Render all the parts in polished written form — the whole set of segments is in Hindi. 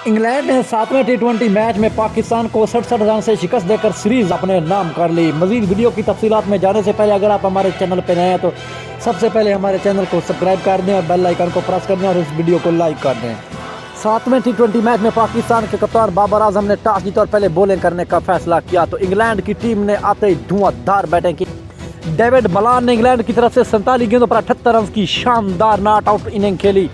इंग्लैंड ने 7वें टी20 मैच में पाकिस्तान को 67 रन से शिकस्त देकर सीरीज अपने नाम कर ली। मजीद वीडियो की तफसीलात में जाने से पहले अगर आप हमारे चैनल पर नए हैं तो सबसे पहले हमारे चैनल को सब्सक्राइब कर दें और बेल आइकन को प्रेस कर दें और इस वीडियो को लाइक कर दें। 7वें टी20 मैच में पाकिस्तान के कप्तान बाबर आजम ने टॉस जीता और पहले बॉलिंग करने का फैसला किया तो इंग्लैंड की टीम ने आते ही धुआंधार बैटिंग की। डेविड मलान ने इंग्लैंड की तरफ से 47 गेंदों पर 78 रन की शानदार नॉट आउट इनिंग खेली,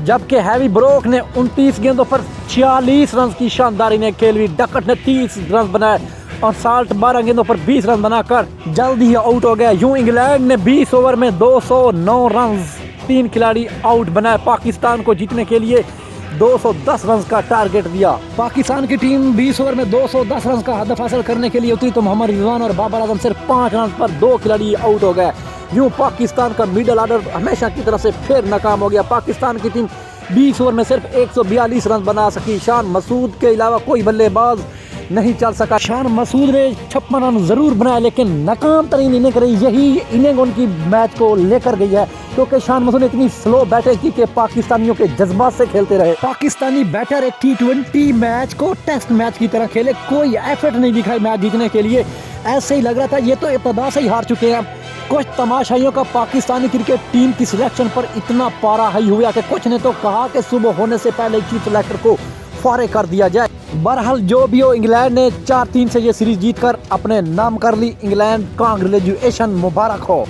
जबकि हैवी ब्रोक ने 29 गेंदों पर 46 रन की शानदार इनिंग खेली। डकट ने 30 रन बनाए और साल्ट 12 गेंदों पर 20 रन बनाकर जल्दी ही आउट हो गया। यूं इंग्लैंड ने 20 ओवर में 209 रन 3 खिलाड़ी आउट बनाए। पाकिस्तान को जीतने के लिए 210 रन का टारगेट दिया। पाकिस्तान की टीम 20 ओवर में 210 रन का हदफ हासिल करने के लिए उतरी तो मोहम्मद रिजवान और बाबर आजम सिर्फ 5 रन पर 2 खिलाड़ी आउट हो गए। यूं पाकिस्तान का मिडल ऑर्डर हमेशा की तरह से फिर नाकाम हो गया। पाकिस्तान की टीम 20 ओवर में सिर्फ 142 रन बना सकी। शान मसूद के अलावा कोई बल्लेबाज नहीं चल सका। शान मसूद ने 56 रन जरूर बनाए लेकिन नाकाम तरीन इनिंग रही। यही इनिंग उनकी मैच को लेकर गई है क्योंकि शान मसूद ने इतनी स्लो बैटिंग की कि पाकिस्तानियों के जज्बात से खेलते रहे। पाकिस्तानी बैटर एक टी20 मैच को टेस्ट मैच की तरह खेले, कोई एफर्ट नहीं दिखाई मैच जीतने के लिए। ऐसे ही लग रहा था ये तो इब्तदा से ही हार चुके हैं। कुछ तमाशाइयों का पाकिस्तानी क्रिकेट टीम की सिलेक्शन पर इतना पारा हाई हुआ कि कुछ ने तो कहा कि सुबह होने से पहले चीफ सिलेक्टर को फारिग कर दिया जाए। बहरहाल जो भी हो, इंग्लैंड ने 4-3 से ये सीरीज जीतकर अपने नाम कर ली। इंग्लैंड कांग्रेचुलेशन मुबारक हो।